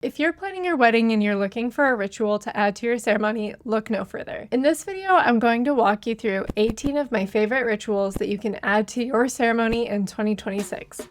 If you're planning your wedding and you're looking for a ritual to add to your ceremony, look no further. In this video, I'm going to walk you through 18 of my favorite rituals that you can add to your ceremony in 2026.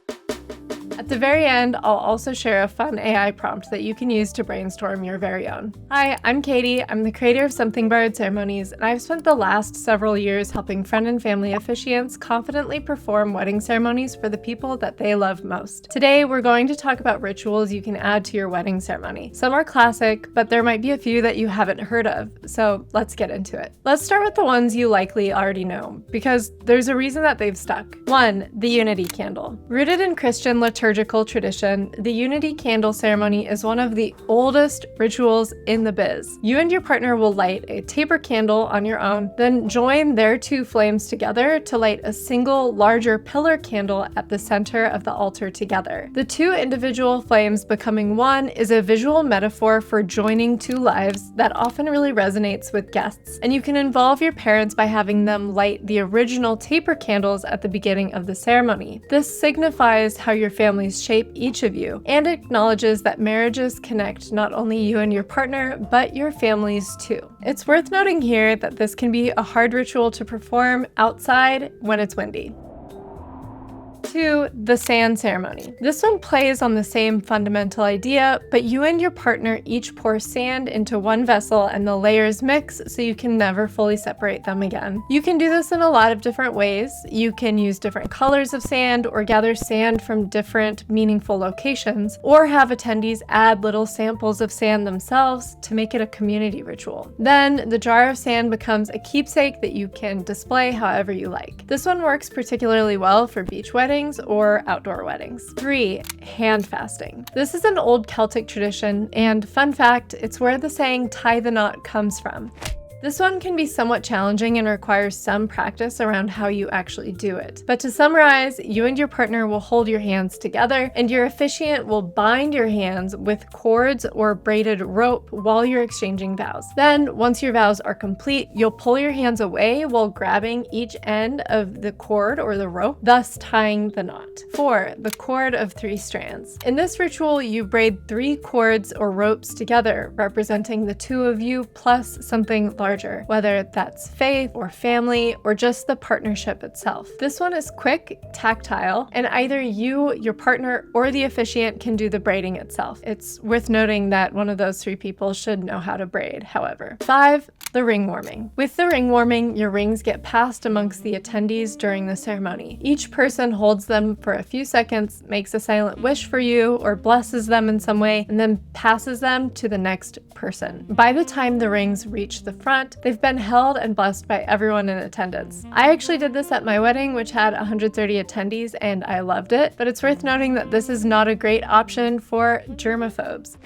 At the very end, I'll also share a fun AI prompt that you can use to brainstorm your very own. Hi, I'm Katie. I'm the creator of Something Borrowed Ceremonies, and I've spent the last several years helping friend and family officiants confidently perform wedding ceremonies for the people that they love most. Today, we're going to talk about rituals you can add to your wedding ceremony. Some are classic, but there might be a few that you haven't heard of, so let's get into it. Let's start with the ones you likely already know, because there's a reason that they've stuck. 1. The Unity Candle. Rooted in Christian liturgical tradition, the Unity Candle ceremony is one of the oldest rituals in the biz. You and your partner will light a taper candle on your own, then join their two flames together to light a single larger pillar candle at the center of the altar together. The two individual flames becoming one is a visual metaphor for joining two lives that often really resonates with guests, and you can involve your parents by having them light the original taper candles at the beginning of the ceremony. This signifies how your families shape each of you and acknowledges that marriages connect not only you and your partner, but your families too. It's worth noting here that this can be a hard ritual to perform outside when it's windy. 2. The Sand Ceremony. This one plays on the same fundamental idea, but you and your partner each pour sand into one vessel and the layers mix so you can never fully separate them again. You can do this in a lot of different ways. You can use different colors of sand or gather sand from different meaningful locations, or have attendees add little samples of sand themselves to make it a community ritual. Then the jar of sand becomes a keepsake that you can display however you like. This one works particularly well for beach weddings or outdoor weddings. 3. Handfasting. This is an old Celtic tradition, and fun fact, it's where the saying tie the knot comes from. This one can be somewhat challenging and requires some practice around how you actually do it. But to summarize, you and your partner will hold your hands together, and your officiant will bind your hands with cords or braided rope while you're exchanging vows. Then, once your vows are complete, you'll pull your hands away while grabbing each end of the cord or the rope, thus tying the knot. 4. The cord of 3 strands. In this ritual, you braid 3 cords or ropes together, representing the two of you plus something larger, whether that's faith or family or just the partnership itself. This one is quick, tactile, and either you, your partner, or the officiant can do the braiding itself. It's worth noting that one of those 3 people should know how to braid, however. 5. The ring warming. With the ring warming, your rings get passed amongst the attendees during the ceremony. Each person holds them for a few seconds, makes a silent wish for you, or blesses them in some way, and then passes them to the next person. By the time the rings reach the front, they've been held and blessed by everyone in attendance. I actually did this at my wedding, which had 130 attendees, and I loved it, but it's worth noting that this is not a great option for germaphobes.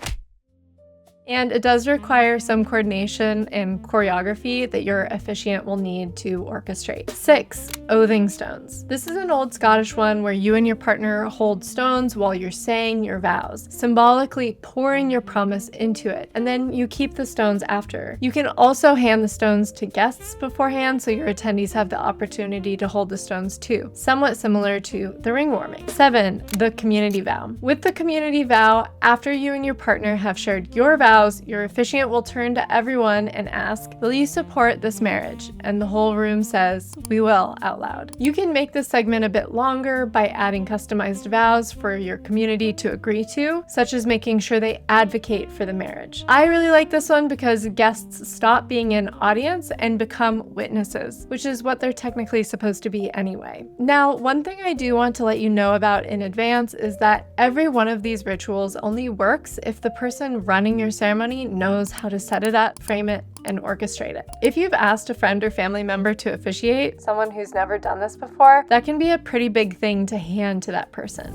And it does require some coordination and choreography that your officiant will need to orchestrate. 6. Oathing stones. This is an old Scottish one where you and your partner hold stones while you're saying your vows, symbolically pouring your promise into it, and then you keep the stones after. You can also hand the stones to guests beforehand so your attendees have the opportunity to hold the stones too, somewhat similar to the ring warming. 7. The community vow. With the community vow, after you and your partner have shared your vow, your officiant will turn to everyone and ask, "Will you support this marriage?" And the whole room says, "We will," out loud. You can make this segment a bit longer by adding customized vows for your community to agree to, such as making sure they advocate for the marriage. I really like this one because guests stop being an audience and become witnesses, which is what they're technically supposed to be anyway. Now, one thing I do want to let you know about in advance is that every one of these rituals only works if the person running your ceremony knows how to set it up, frame it, and orchestrate it. If you've asked a friend or family member to officiate, someone who's never done this before, that can be a pretty big thing to hand to that person.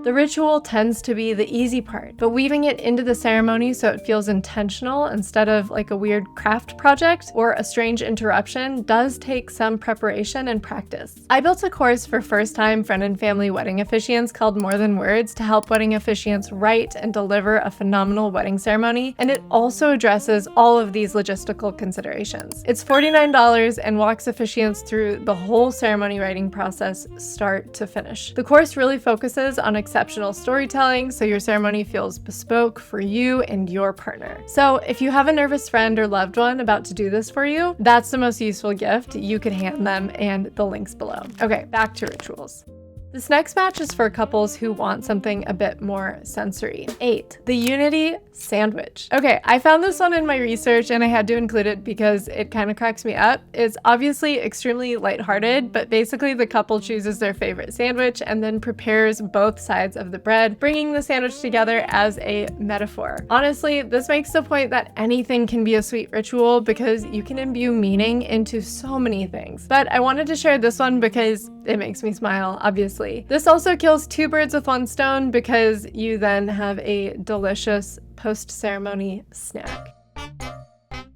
The ritual tends to be the easy part, but weaving it into the ceremony so it feels intentional instead of like a weird craft project or a strange interruption does take some preparation and practice. I built a course for first-time friend and family wedding officiants called More Than Words to help wedding officiants write and deliver a phenomenal wedding ceremony, and it also addresses all of these logistical considerations. It's $49 and walks officiants through the whole ceremony writing process start to finish. The course really focuses on exceptional storytelling so your ceremony feels bespoke for you and your partner. So if you have a nervous friend or loved one about to do this for you, that's the most useful gift you could hand them, and the link's below. Okay, back to rituals. This next batch is for couples who want something a bit more sensory. 8, the unity sandwich. Okay, I found this one in my research and I had to include it because it kind of cracks me up. It's obviously extremely lighthearted, but basically the couple chooses their favorite sandwich and then prepares both sides of the bread, bringing the sandwich together as a metaphor. Honestly, this makes the point that anything can be a sweet ritual because you can imbue meaning into so many things. But I wanted to share this one because it makes me smile, obviously. This also kills 2 birds with 1 stone because you then have a delicious post-ceremony snack.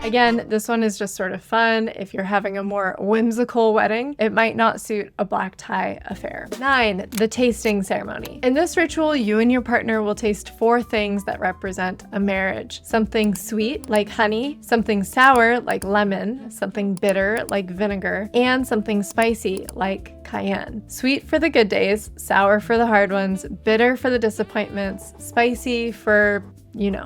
Again, this one is just sort of fun. If you're having a more whimsical wedding, it might not suit a black tie affair. 9, the tasting ceremony. In this ritual, you and your partner will taste 4 things that represent a marriage. Something sweet, like honey, something sour, like lemon, something bitter, like vinegar, and something spicy, like cayenne. Sweet for the good days, sour for the hard ones, bitter for the disappointments, spicy for, you know.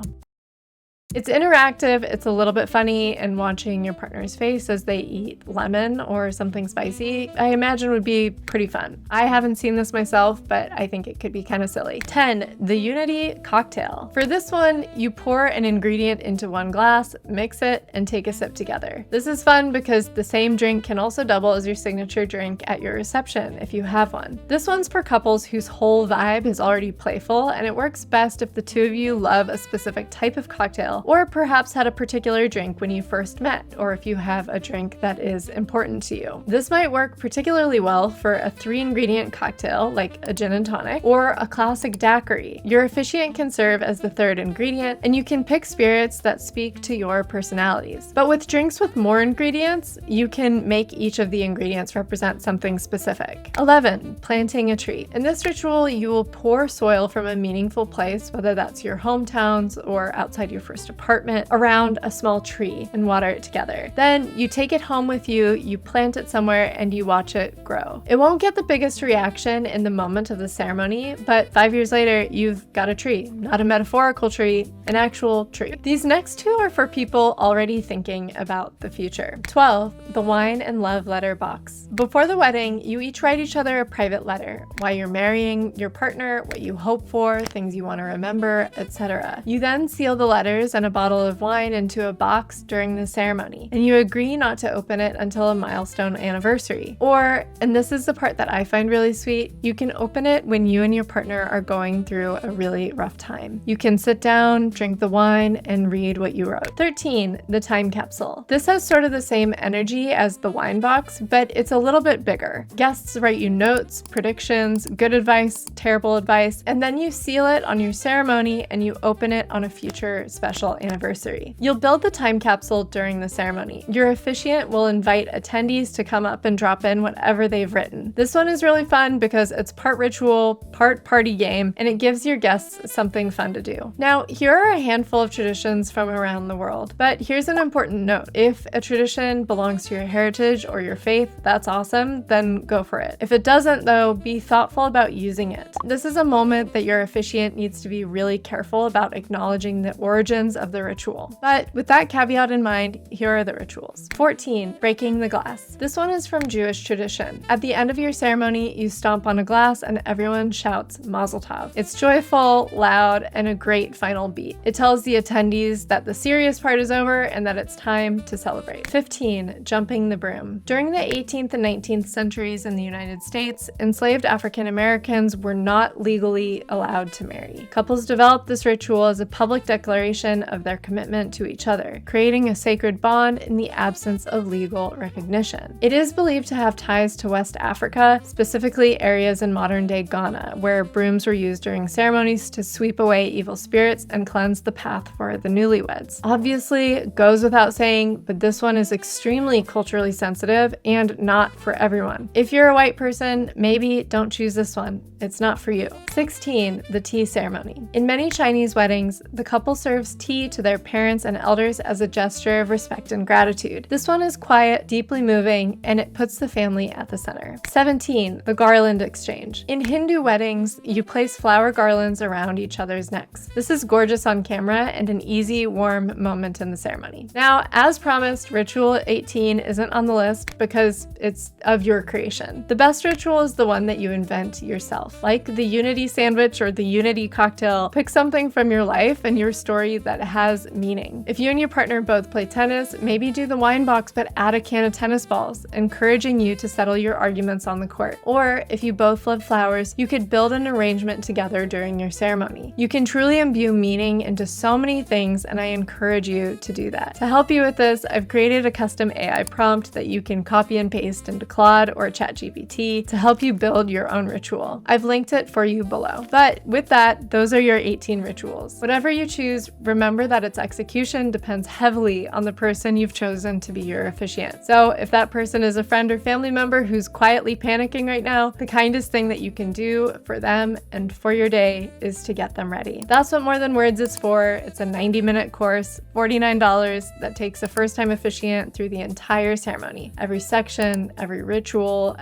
It's interactive, it's a little bit funny, and watching your partner's face as they eat lemon or something spicy, I imagine would be pretty fun. I haven't seen this myself, but I think it could be kind of silly. 10, the unity cocktail. For this one, you pour an ingredient into one glass, mix it, and take a sip together. This is fun because the same drink can also double as your signature drink at your reception if you have one. This one's for couples whose whole vibe is already playful, and it works best if the 2 of you love a specific type of cocktail, or perhaps had a particular drink when you first met, or if you have a drink that is important to you. This might work particularly well for a 3-ingredient cocktail like a gin and tonic, or a classic daiquiri. Your officiant can serve as the 3rd ingredient, and you can pick spirits that speak to your personalities. But with drinks with more ingredients, you can make each of the ingredients represent something specific. 11, planting a tree. In this ritual, you will pour soil from a meaningful place, whether that's your hometowns or outside your first apartment, around a small tree and water it together. Then you take it home with you, you plant it somewhere, and you watch it grow. It won't get the biggest reaction in the moment of the ceremony, but 5 years later, you've got a tree. Not a metaphorical tree, an actual tree. These next 2 are for people already thinking about the future. 12, the wine and love letter box. Before the wedding, you each write each other a private letter. Why you're marrying your partner, what you hope for, things you want to remember, etc. You then seal the letters and a bottle of wine into a box during the ceremony, and you agree not to open it until a milestone anniversary. Or, and this is the part that I find really sweet, you can open it when you and your partner are going through a really rough time. You can sit down, drink the wine, and read what you wrote. 13, the time capsule. This has sort of the same energy as the wine box, but it's a little bit bigger. Guests write you notes, predictions, good advice, terrible advice, and then you seal it on your ceremony and you open it on a future special anniversary. You'll build the time capsule during the ceremony. Your officiant will invite attendees to come up and drop in whatever they've written. This one is really fun because it's part ritual, part party game, and it gives your guests something fun to do. Now, here are a handful of traditions from around the world, but here's an important note. If a tradition belongs to your heritage or your faith, that's awesome, then go for it. If it doesn't though, be thoughtful about using it. This is a moment that your officiant needs to be really careful about acknowledging the origins of the ritual. But with that caveat in mind, here are the rituals. 14, breaking the glass. This one is from Jewish tradition. At the end of your ceremony, you stomp on a glass and everyone shouts Mazel Tov. It's joyful, loud, and a great final beat. It tells the attendees that the serious part is over and that it's time to celebrate. 15, jumping the broom. During the 18th and 19th centuries in the United States, enslaved African Americans were not legally allowed to marry. Couples developed this ritual as a public declaration of their commitment to each other, creating a sacred bond in the absence of legal recognition. It is believed to have ties to West Africa, specifically areas in modern-day Ghana, where brooms were used during ceremonies to sweep away evil spirits and cleanse the path for the newlyweds. Obviously, it goes without saying, but this one is extremely culturally sensitive and not for everyone. If you're a white person, maybe don't choose this one. It's not for you. 16, the tea ceremony. In many Chinese weddings, the couple serves tea tea to their parents and elders as a gesture of respect and gratitude. This one is quiet, deeply moving, and it puts the family at the center. 17. The garland exchange. In Hindu weddings, you place flower garlands around each other's necks. This is gorgeous on camera and an easy, warm moment in the ceremony. Now, as promised, ritual 18 isn't on the list because it's of your creation. The best ritual is the one that you invent yourself. Like the unity sandwich or the unity cocktail, pick something from your life and your story that has meaning. If you and your partner both play tennis, maybe do the wine box but add a can of tennis balls, encouraging you to settle your arguments on the court. Or if you both love flowers, you could build an arrangement together during your ceremony. You can truly imbue meaning into so many things, and I encourage you to do that. To help you with this, I've created a custom AI prompt that you can copy and paste into Claude or ChatGPT to help you build your own ritual. I've linked it for you below. But with that, those are your 18 rituals. Whatever you choose, remember that its execution depends heavily on the person you've chosen to be your officiant. So if that person is a friend or family member who's quietly panicking right now, the kindest thing that you can do for them and for your day is to get them ready. That's what More Than Words is for. It's a 90-minute course, $49, that takes a first-time officiant through the entire ceremony. Every section, every ritual,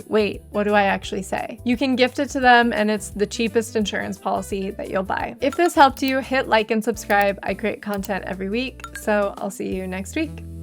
wait, what do I actually say? You can gift it to them, and it's the cheapest insurance policy that you'll buy. If this helped you, hit like and subscribe. I create content every week, so I'll see you next week.